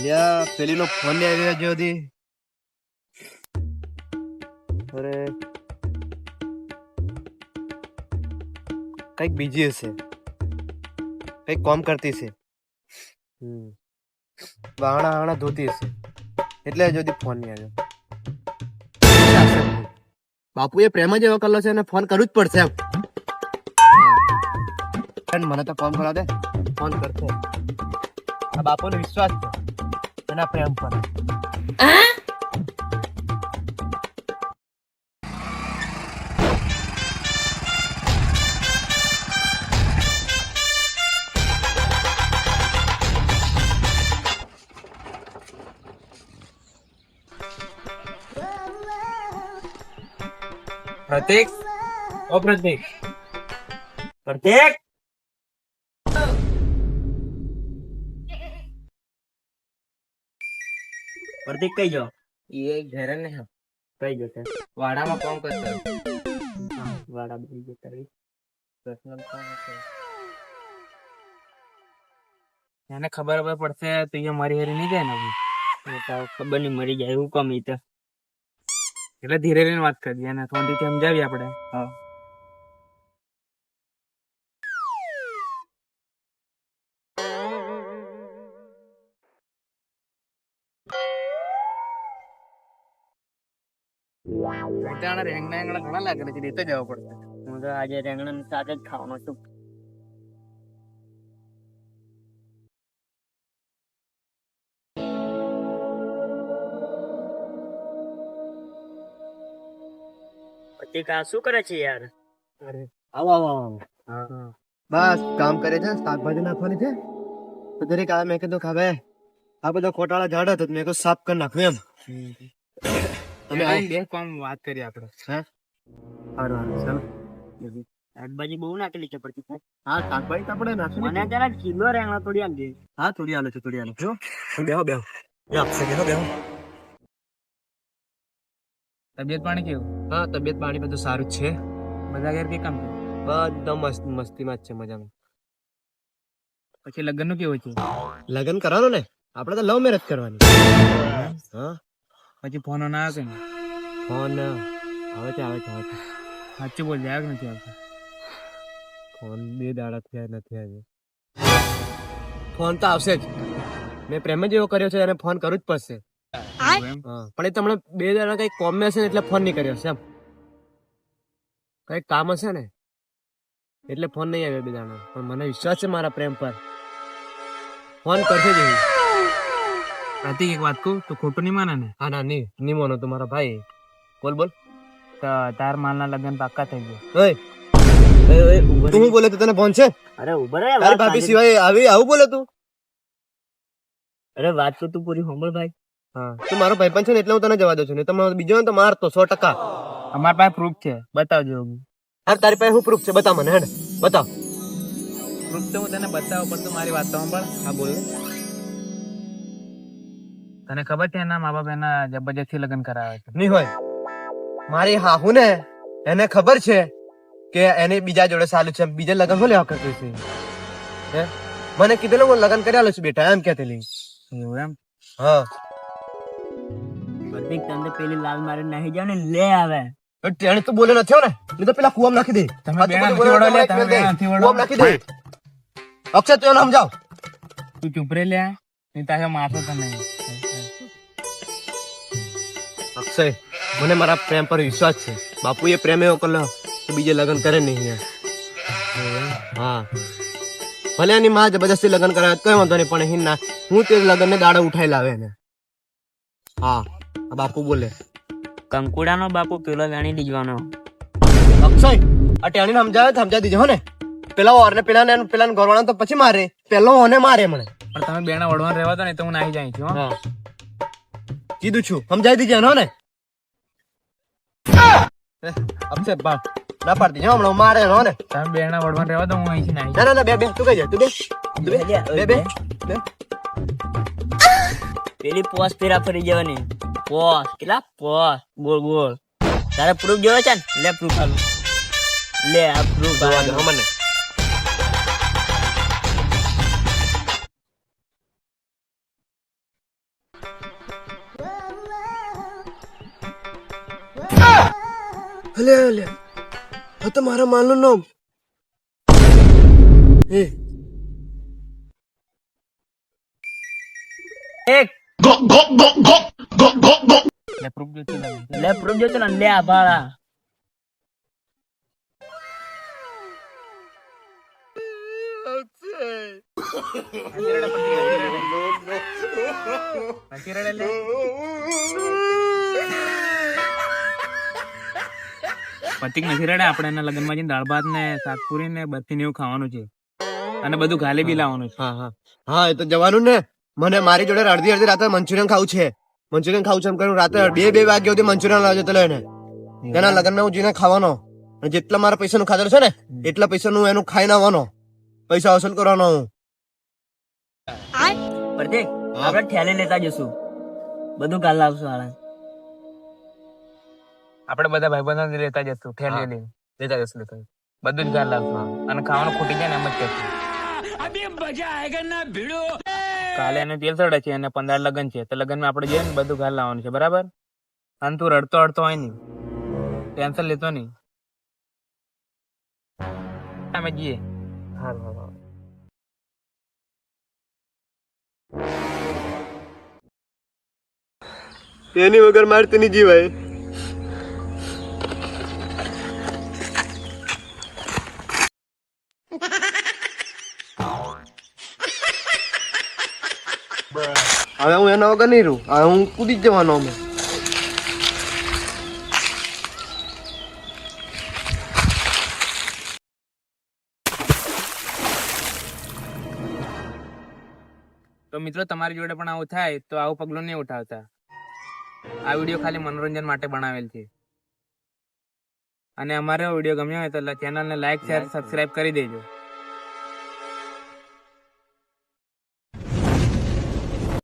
લ્યા પેલીનો ફોન ને આવી રહ્યો હતી. અરે કઈક બીજી હશે, કઈક કામ કરતી છે. વાહણા વાહણા ધોતી હશે એટલે હજુ સુધી ફોન નહીં આવ્યો. બાપુએ પ્રેમ જ એવો કરેલો છે અને ફોન કરવું જ પડશે એમ. મને તો ફોન કરવા દે, ફોન કરશે. આ બાપુનો વિશ્વાસ છે એના પ્રેમ પર. પ્રતીક, ઓ પ્રતીક, પ્રતીક, પ્રતીક કઈ ગયો? એ ઘરે ને કઈ ગયો છે? વાડામાં કામ કરતો. વાડા બની ગયો તારી. પર્સનલ કામ છે. એને ખબર પડશે તો એ મારી હારી નહીં જાય ને. એ તો ખબર નહીં મરી જાય એવું કમ ઈ તો. એટલે ધીરે ધીરે વાત કરીએ અને થોડીથી સમજાવીએ આપણે. હા, રેંગણા ઘણા લાગે છે, રીતે જવા પડશે. હું તો આજે રેંગણા સાથે જ ખાવાનો છું. પછી કા શું કરે છે યાર? અરે આવો આવો આવો. બસ કામ કરે છે, શાકભાજી નાખવાની છે તો દરેક આવે. મેં કીધું કે હવે આ બધો ખોટાળા ઝાડ હતો મેં કીધું સાફ કરી નાખું એમ. તમે બે કામ વાત કરીએ આપણે. હા સારું સારું ચાલો. શાકભાજી બહુ નાખેલી છે પડતી. હા શાકભાજી તો આપણે નાખી મને જરા કિલો રેંગણા થોડી આપજે. હા થોડી આલો છે, થોડી આલો છો. બેહો બેહો બેહો બેહો. તબિયત પાણી કેવું? હા તબિયત પાણી બધું સારું જ છે. બધા ઘર કે કામ? બધા મસ્ત મસ્તીમાં જ છે, મજામાં. પછી લગ્ન નું કેવું છે? લગ્ન કરવાનું ને, આપણે તો લવ મેરેજ કરવાની. હા પછી ફોન ના આવે ને? ફોન આવે છે આવે છે આવે છે. સાચું બોલ જાય કે નથી આવતો? ફોન 2 દાડા થયા નથી આવ્યો. ફોન તો આવશે જ. મેં પ્રેમ જ એવો કર્યો છે અને ફોન કરવું જ પડશે. હા પણ એ તમને 2 દાડા કઈ કોમ હશે ને એટલે ફોન નહીં કર્યો છે એમ. કઈ કામ હશે ને એટલે ફોન નહીં આવ્યો 2 દાડા. પણ મને વિશ્વાસ છે મારા પ્રેમ પર, ફોન કરશે જ. પ્રતિક એક વાત કહું તો ખોટું નહીં માને ને? હા ના નહીં માનો તો મારા ભાઈ. બોલ બોલ. તો તાર માલના લગ્ન પાક્કા થઈ ગયા. ઓય તું બોલે તો તને ફોન છે? અરે ઉભા રે. તારી ભાભી સિવાય આવું બોલે તું? અરે વાત તો તું પૂરી સાંભળ ભાઈ. હા તું મારો ભાઈબંધ છે ને એટલે હું તને જવા દઉં છું. નહીં તો બીજો ને તો મારતો 100%. અમાર પાસે પ્રૂફ છે, બતાવજો. હા તારી પાસે શું પ્રૂફ છે? બતાવ મને. હેડ બતાવ. પ્રૂફ તો હું તને બતાવું પણ તું મારી વાત તો સાંભળ. હા બોલ. તને ખબર છે એના મા બાપ એના જબરજસ્તી લગ્ન કરાવે છે? નહીં હોય. મારી હાહુ ને એને ખબર છે કે એને બીજા જોડે સાલું છે, બીજા લગ્ન શું લેવા કરતી છે. હે મને કીધેલું હું લગ્ન કરી આલું છું બેટા એમ કહેતેલી. એવું એમ? હા પ્રતિક તને પેલી લાલ મારી નાખી જાવ ને લે આવે. તેને તો બોલે નથી ને, નહીં તો પેલા કુવામાં નાખી દે. કુવામાં નાખી દે. અક્ષય તું એને સમજાવ. તું ચૂપ રે લે, નહીં તારે મારતો તને. અક્ષય મને મારા પ્રેમ પર વિશ્વાસ છે. બાપુએ પ્રેમ એવો કર્યો કે બીજે લગ્ન કરે નહીં. હા ભલે એની માં જબરદસ્તી લગ્ન કરાવે કઈ વાંધો નહીં, પણ હિના હું તે લગ્ન ને દાડો ઉઠાઈ લાવે ને. હા બાપુ બોલે. કંકુડાનો બાપુ પેલો વેણી દીજવાનો. અક્ષય આ ટેણીને સમજાવી દીજો હો ને. પેલા ઓરને પેલા ગોરવાના તો પછી મારે, પેલો ઓને મારે મને. પણ તમે બેના વડવાન રહેવા દો ને તો હું નાહી જાય છું. હા કીધું છું સમજાવી દીજે ને. અક્ષય ના પાડતી હમણાં મારે હો ને. તમે બેના વડવાન રહેવા દો, હું અહીંથી નાહી ના ના બે તું કઈ જાય. તું બે પેલી પોસ ફેરા ફરી જવાની. પોસ કેટલા પોસ ગોળ ગોળ. તારે પ્રૂફ જોવે છે ને? લે પ્રૂફ આલું. લે આ પ્રૂફ મને હલે હલે હા તો મારા માલનું નામ એ એક લે proof જોઈતું લાગે. લે પ્રૂફ જોતો ને લે આ ભાળા નથી રડે લે. પતિક નથી રડે. આપણે એના લગ્નમાં જઈને દાળ ભાત ને શાકપુરી ને બત્તી ને એવું ખાવાનું છે અને બધું ગાલે બી લાવવાનું છે. હા હા હા એ તો જવાનું ને મને મારી જોડે અડધી અડધી રાતે મંચુરિયન ખાવું છે એમ કરીને રાતે 2 વાગ્યા સુધી મંચુરિયન લાવજો તો એને તેના લગ્નમાં હું જઈને ખાવાનો અને જેટલા મારા પૈસાનું ખાધેલું છે ને એટલા પૈસાનું એનું ખાઈને આવવાનો પૈસા વસૂલ કરવાનો હું પ્રતિક આપણે ઠેલે લેતા જશું બધું કાલ લાવશું હાલા આપણે બધા ભાઈબંધો લેતા જશું ઠેલી લઈને લેતા જશું બધું જ ગાલ લાવશું અને ખાવાનું ખૂટી જાય ને એમ જ કહેશું. કાલે એનું તેલ ચડે છે અને 15 લગ્ન છે તો લગ્નમાં આપણે જઈએ ને બધું ઘર લાવવાનું છે બરાબર. અને તું રડતો હોય નહીં, ટેન્શન લેતો નહીં. અમે જઈએ. એની વગર મારે તો નહીં જીવાય. હવે હું એના વગર નહીં રહું. હવે હું કૂદી જ જવાનો અમે. તો મિત્રો તમારી જોડે પણ આવું થાય તો આવું પગલું નહીં ઉઠાવતા. આ વિડીયો ખાલી મનોરંજન માટે બનાવેલ છે. અને અમારો વિડીયો ગમ્યો હોય તો ચેનલને લાઈક શેર સબસ્ક્રાઇબ કરી દેજો.